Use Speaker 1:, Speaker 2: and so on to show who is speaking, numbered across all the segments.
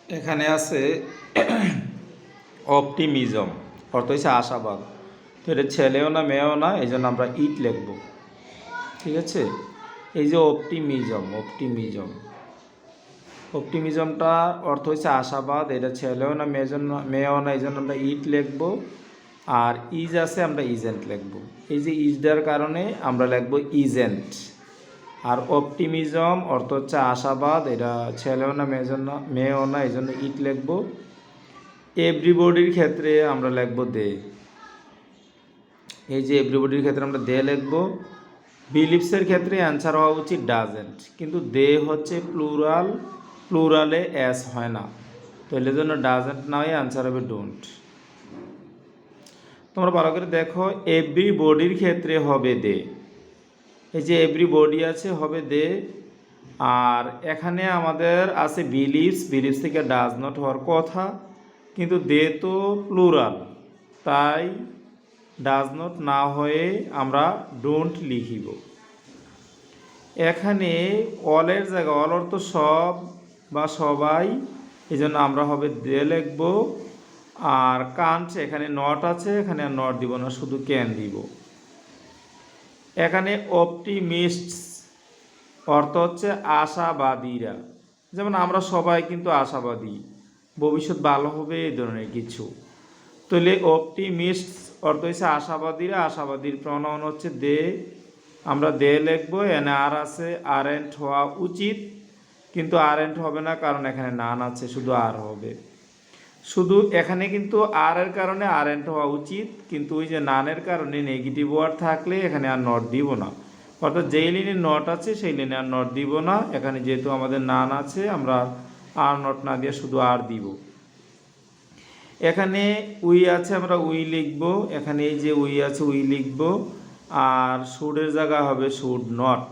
Speaker 1: এখানে আছে অপটিমিজম, অর্থ হচ্ছে আশাবাদ। তো এটা ছেলেও না মেয়েও না, এই জন্য আমরা ইট লিখব। ঠিক আছে, এই যে অপটিমিজমটা অর্থ হচ্ছে আশাবাদ। এটা ছেলেও না মেয়েও না, এই জন্য আমরা ইট লিখব। আর ইজ আছে, আমরা ইজেন্ট লিখব। এই যে ইজটার কারণে আমরা লিখব ইজেন্ট। আর অপটিমিজম অর্থ হচ্ছে আশাবাদ, এটা ছেলেও না মেয়েও না, এই জন্য ইট লিখব। এভরিবডির ক্ষেত্রে আমরা লিখব দে। এই যে এভরিবডির ক্ষেত্রে আমরা দে লিখব। বিলিভসের ক্ষেত্রে অ্যান্সার হওয়া উচিত ডাজেন্ট, কিন্তু দে হচ্ছে প্লুরালে অ্যাস হয় না, তো এর জন্য ডাজেন্ট না হয়ে অ্যান্সার হবে ডোন্ট। তোমরা ভালো করে দেখো, এভরিবডির ক্ষেত্রে হবে দে। এই যে এভরিবডি আছে, হবে দে। আর এখানে আমাদের আছে বিলিভস থেকে ডাজ নট হওয়ার কথা, কিন্তু দে তো প্লুরাল, তাই ডাজ নট না হয়ে আমরা ডোন্ট লিখিব। এখানে অলের জায়গা, অল অর্থ সব বা সবাই, এই জন্য আমরা হবে দে লিখব। আর কান্ট, এখানে নট আছে, এখানে আর নট দিব না, শুধু ক্যান দিব। এখানে অপটিমিস্টস অর্থ হচ্ছে আশাবাদীরা, যেমন আমরা সবাই কিন্তু আশাবাদী, ভবিষ্যৎ ভালো হবে এই ধরনের কিছু। তাহলে অপটিমিস্টস অর্থ হচ্ছে আশাবাদীরা, আশাবাদীর প্রনাউন হচ্ছে দে, আমরা দে লিখবো। এনে আর আছে, আরেন্ট হওয়া উচিত, কিন্তু আরেন্ট হবে না, কারণ এখানে নান আছে, শুধু আর হবে। শুধু এখানে কিন্তু আর এর কারণে আরেন্ট হওয়া উচিত, কিন্তু ওই যে নানের কারণে নেগেটিভ ওয়ার্ড থাকলে এখানে আর নট দিব না, অর্থাৎ যেই লাইনে নট আছে সেই লাইনে আর নট দিব না। এখানে যেহেতু আমাদের নান আছে, আমরা আর নট না দিয়ে শুধু আর দিব। এখানে উই আছে, আমরা উই লিখব। এখানে এই যে উই আছে, উই লিখব। আর শুডের জায়গা হবে শুড নট।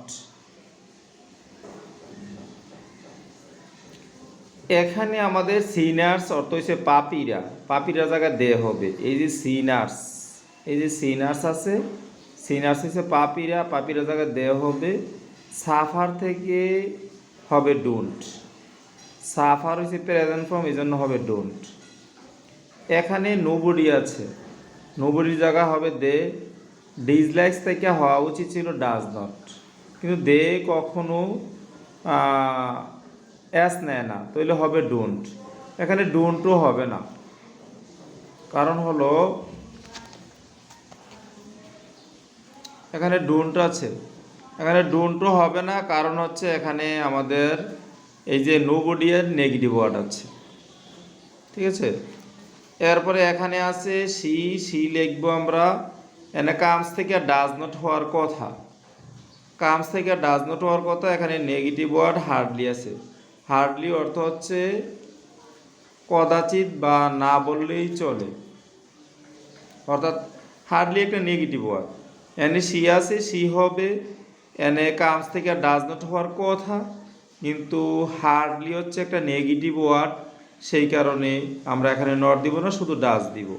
Speaker 1: এখানে আমাদের সিনার্স অর্থ হচ্ছে পাপিরা জায়গা দে হবে। এই যে সিনার্স, এই যে সিনার্স আছে, সিনার্স হচ্ছে পাপিরা জায়গা দে হবে। সাফার থেকে হবে ডোন্ট, সাফার হচ্ছে প্রেজেন্ট ফর্ম, এই জন্য হবে ডোন্ট। এখানে নোবডি আছে, নোবডির জায়গা হবে দে। ডিসলাইকস থেকে হওয়া উচিত ছিল ডাজ নট, কিন্তু দে কখনো অ্যাস নেয় না, তাহলে হবে ডোন্ট। এখানে ডোন্টও হবে না, কারণ হলো এখানে ডোন্ট আছে, এখানে ডোন্টও হবে না, কারণ হচ্ছে এখানে আমাদের এই যে নোবডি এর নেগেটিভ ওয়ার্ড আছে। ঠিক আছে, এরপরে এখানে আছে সি লিখবো আমরা। এনে কামস থেকে ডাজ নট হওয়ার কথা, কামস থেকে ডাজ নট হওয়ার কথা। এখানে নেগেটিভ ওয়ার্ড হার্ডলি আছে। হার্ডলি অর্থ হচ্ছে কদাচিৎ বা না বললেই চলে, অর্থাৎ হার্ডলি একটা নেগেটিভ ওয়ার্ড। এনে সি আছে, সি হবে। এনে কামস থেকে ডাজ নট হওয়ার কথা, কিন্তু হার্ডলি হচ্ছে একটা নেগেটিভ ওয়ার্ড, সেই কারণে আমরা এখানে নট দিব না, শুধু ডাজ দিব।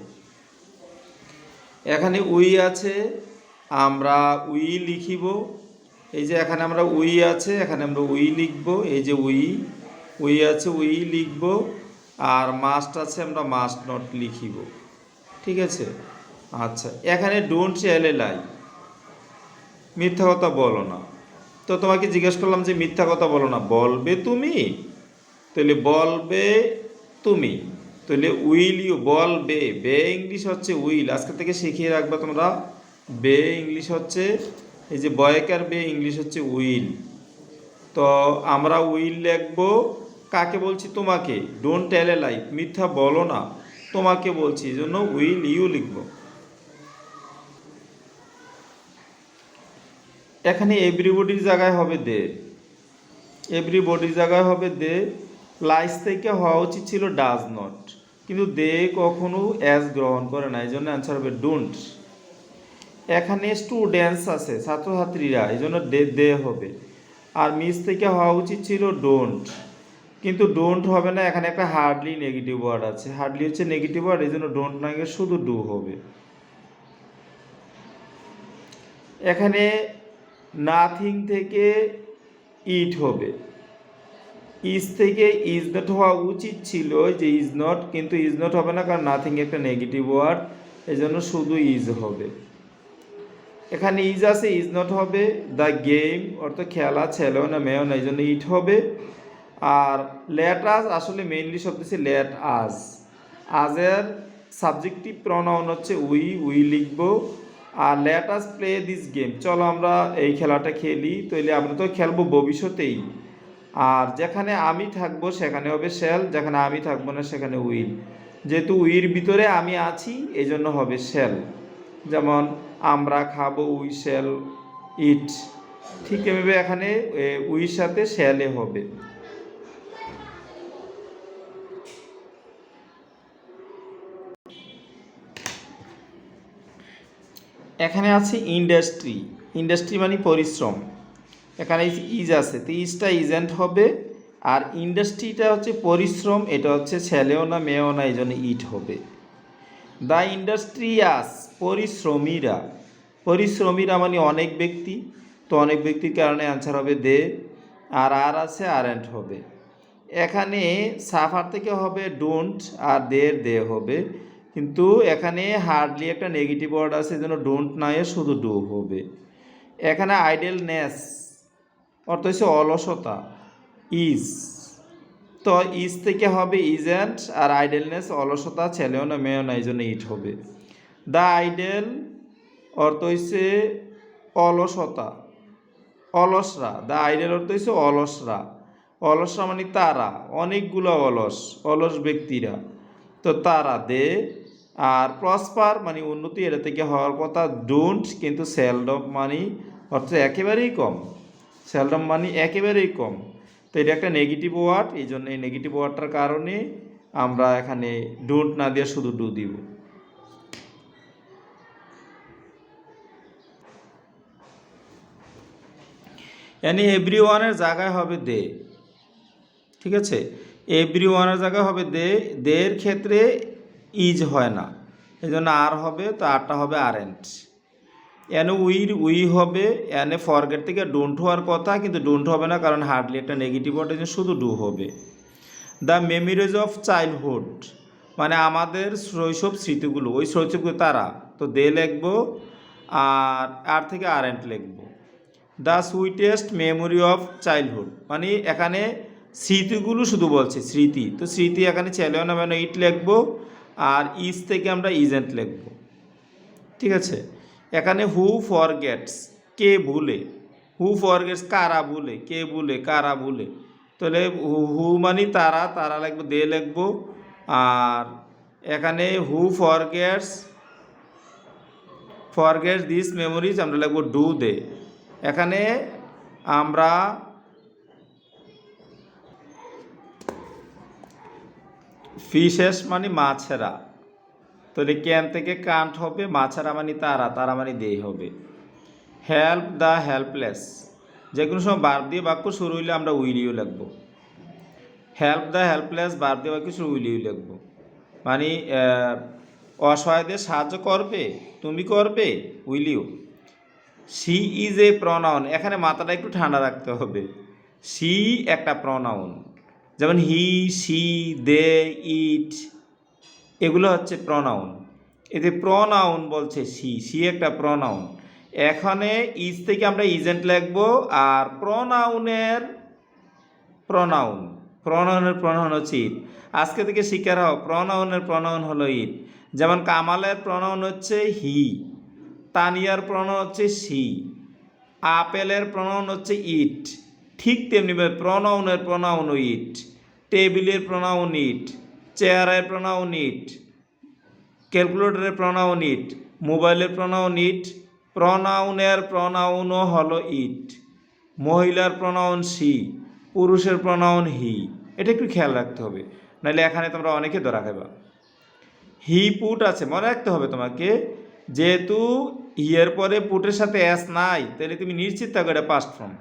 Speaker 1: এখানে উই আছে, আমরা উই লিখিব। এই যে এখানে আমরা উই আছে, এখানে আমরা উই লিখব। এই যে উই আছে, উই লিখব। আর মাস্ট আছে, আমরা মাস্ট নট লিখিব। ঠিক আছে, আচ্ছা। এখানে ডোন্ট লাই, মিথ্যা কথা বলো না। তো তোমাকে জিজ্ঞেস করলাম যে মিথ্যা কথা বলো না, বলবে তুমি, তাহলে বলবে তুমি, তাহলে উইল ইউ, বলবে। বে ইংলিশ হচ্ছে উইল, আজকে থেকে শিখিয়ে রাখবে তোমরা। বে ইংলিশ হচ্ছে, এই যে বয়কার বে ইংলিশ হচ্ছে উইল। তো আমরা উইল লিখবো। কাকে বলছি? তোমাকে। ডোন্ট টেল এ লাই, মিথ্যা বলো না, তোমাকে বলছি, এই জন্য উইল ইউ লিখবো। এখানে এভরিবডির জায়গায় হবে দে, এভরিবডির জায়গায় হবে দে। লাইস থেকে হওয়া উচিত ছিল ডাজ নট, কিন্তু দে কখনো অ্যাজ গ্রহণ করে না, এই জন্য অ্যান্সার হবে ডোন্ট। এখানে স্টুডেন্টস আছে, ছাত্রছাত্রীরা, এই জন্য দে হবে। আর মিস থেকে হওয়া উচিত ছিল ডোন্ট, কিন্তু ডোন্ট হবে না, এখানে একটা হার্ডলি নেগেটিভ ওয়ার্ড আছে। হার্ডলি হচ্ছে নেগেটিভ ওয়ার্ড, এই জন্য ডোন্ট না গিয়ে শুধু ডু হবে। এখানে নাথিং থেকে ইট হবে। ইজ থেকে ইজ নট হওয়া উচিত ছিল, যে ইজ নট, কিন্তু ইজ নট হবে না, কারণ নাথিং একটা নেগেটিভ ওয়ার্ড, এই জন্য শুধু ইজ হবে। এখানে ইজ আছে, ইজ নট হবে। দ্য গেম অর্থাৎ খেলা, ছেলেও না মেয়েও না, এই জন্য ইট হবে। আর লেট আস আসলে মেইনলি শব্দ হচ্ছে লেট আজ। আজের সাবজেক্টিভ প্রনাউন হচ্ছে উই, উই লিখবো। আর let us play this game, চলো আমরা এই খেলাটা খেলি। তাইলে আমরা তো খেলবো ভবিষ্যতেই। আর যেখানে আমি থাকবো সেখানে হবে শ্যাল, যেখানে আমি থাকবো না সেখানে উইল। যেহেতু উইর ভিতরে আমি আছি এই জন্য হবে শ্যাল। যেমন আমরা খাবো, উই শ্যাল ইট। ঠিক এভাবে এখানে উইর সাথে শ্যালে হবে। এখানে আছে ইন্ডাস্ট্রি। ইন্ডাস্ট্রি মানে পরিশ্রম। এখানে ইজ আছে, তো ইজটা ইজেন্ট হবে। আর ইন্ডাস্ট্রিটা হচ্ছে পরিশ্রম, এটা হচ্ছে ছেলেও না মেয়েও না, এই জন্য ইট হবে। The industrious পরিশ্রমীরা। পরিশ্রমীরা মানে অনেক ব্যক্তি, তো অনেক ব্যক্তির কারণে অ্যান্সার হবে দে। আর আছে আরেন্ট হবে। এখানে সাফার থেকে হবে ডোন্ট, আর দে হবে। কিন্তু এখানে হার্ডলি একটা নেগেটিভ ওয়ার্ড আছে, এই জন্য ডোন্ট নয় শুধু ডু হবে। এখানে আইডেলনেস অর্থ হচ্ছে অলসতা, ইজ। তো ইজ থেকে হবে ইজেন্ট, আর আইডেলনেস অলসতা, ছেলেও না মেয়েও না, এই জন্য ইট হবে। দ্য আইডেল অর্থ হচ্ছে অলসতা, অলসরা। দ্য আইডেল অর্থ হচ্ছে অলসরা। অলসরা মানে তারা, অনেকগুলো অলস, অলস ব্যক্তিরা, তো তারা দে। আর প্রসপার মানে উন্নতি, এটা থেকে হওয়ার কথা ডোন্ট, কিন্তু সেলডম মানি অর্থ একেবারেই কম। সেলডম মানি একেবারেই কম, তো এটা একটা নেগেটিভ ওয়ার্ড, এই জন্য এই নেগেটিভ ওয়ার্ডটার কারণে আমরা এখানে ডোন্ট না দিয়ে শুধু ডু দিব। এনি এভরি ওয়ানের জায়গায় হবে দে। ঠিক আছে, এভরি ওয়ানের জায়গায় হবে দে। দের ক্ষেত্রে ইজ হয় না, এই জন্য আর হবে, তো আরটা হবে আরেন্ট। এনে উই হবে। এনে ফরগেট থেকে ডোন্ট হওয়ার কথা, কিন্তু ডোন্ট হবে না, কারণ হার্ডলি একটা নেগেটিভ ওয়ার্ড, শুধু ডু হবে। দ্য মেমোরিজ অফ চাইল্ডহুড মানে আমাদের শৈশব স্মৃতিগুলো, ওই শৈশবগুলো তারা, তো দে লিখবো। আর থেকে আরেন্ট লিখবো। The sweetest memory of childhood মানে এখানে স্মৃতিগুলো শুধু বলছে, স্মৃতি, তো স্মৃতি এখানে ছেলেও না মানে ইট লিখবো। আর ইজ থেকে আমরা ইজেন্ট লিখবো। ঠিক আছে, এখানে হু ফরগেটস কে ভুলে, হু ফরগেটস কারা ভুলে, কে ভুলে, কারা ভুলে, তাহলে হু মানে তারা, তারা লিখবো, দে লিখবো। আর এখানে হু ফরগেটস দিস মেমোরিজ আমরা লিখবো ডু দে। এখানে আমরা ফিশেস মানে মাছেরা, তাহলে ক্যান থেকে কান্ট হবে, মাছেরা মানে তারা, তারা মানে দে হবে। হেল্প দ্য হেল্পলেস, যে কোনো সময় বার্ব দিয়ে বাক্য শুরু হইলে আমরা উইলিও লিখবো। হেল্প দ্য হেল্পলেস বার্ব দিয়ে বাক্য শুরু উইলিও লিখবো, মানে অসহায়দের সাহায্য করবে, তুমি করবে, উইলিও। সি ইজ এ প্রনাউন, এখানে মাথাটা একটু ঠান্ডা রাখতে হবে। সি একটা প্রনাউন, যেমন হি, সি, দে, ইট, এগুলো হচ্ছে প্রনাউন। এতে প্রনাউন বলছে সি একটা প্রনাউন। এখানে ইজ থেকে আমরা ইজেন্ট লিখবো। আর প্রনাউনের প্রনাউন হচ্ছে ইট। আজকে থেকে শিকার হও, প্রনাউনের প্রনাউন হলো ইট। যেমন কামালের প্রনাউন হচ্ছে হি, তানিয়ার প্রনাউন হচ্ছে সি, আপেলের প্রনাউন হচ্ছে ইট। ঠিক তেমনিভাবে প্রনাউনের প্রনাউনও ইট, টেবিলের প্রনাউন ইট, চেয়ারের প্রনাউন ইট, ক্যালকুলেটরের প্রনাউন ইট, মোবাইলের প্রনাউন ইট। প্রনাউনের প্রনাউনও হলো ইট। মহিলার প্রনাউন সি, পুরুষের প্রনাউন হি। এটা একটু খেয়াল রাখতে হবে, নাহলে এখানে তোমরা অনেকে ধরা খাবা। হি পুট আছে, মনে রাখতে হবে তোমাকে, যেহেতু হিয়ের পরে পুটের সাথে অ্যাস নাই, তাহলে তুমি নিশ্চিত থাকো এটা পাস্ট ফর্ম।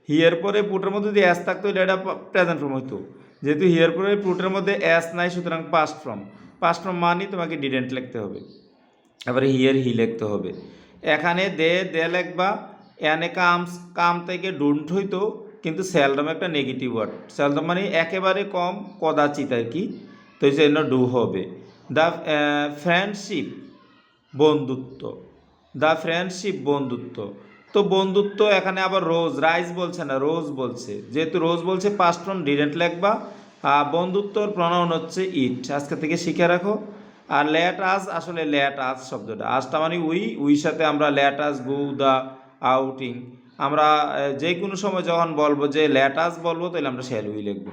Speaker 1: হিয়ের পরে পুটের মধ্যে যদি অ্যাস থাকতো এটা প্রেজেন্ট ফর্ম হইতো। যেহেতু হিয়ের পরে পুটের মধ্যে অ্যাস নাই, সুতরাং পাস্ট ফর্ম। পাস্ট ফর্ম মানে তোমাকে ডিডেন্ট লিখতে হবে, এবারে হিয়ের হি লিখতে হবে। এখানে দে লিখবা। এনে কাম থেকে ডোন্ট হইতো, কিন্তু সেলডম একটা নেগেটিভ ওয়ার্ড, সেলডম মানে একেবারে কম, কদাচিৎ আর কি। তো এই জন্য ডু হবে। দ্য ফ্রেন্ডশিপ বন্ধুত্ব, দ্য ফ্রেন্ডশিপ বন্ধুত্ব। তো বন্ধুত্ব এখানে আবার রোজ, রাইস বলছে না, রোজ বলছে, যেহেতু রোজ বলছে পাস্ট ফর্ম ডিডেন্ট লিখবা। বন্ধুত্বর প্রনাউন হচ্ছে ইট, আজকে থেকে শিখে রাখো। আর লেট আস, আসলে লেট আস শব্দটা, আজটা মানে উই সাথে আমরা let us go the outing, আমরা যে কোনো সময় যখন বলবো যে লেট আস বলবো তাহলে আমরা শ্যাল উই লিখবো।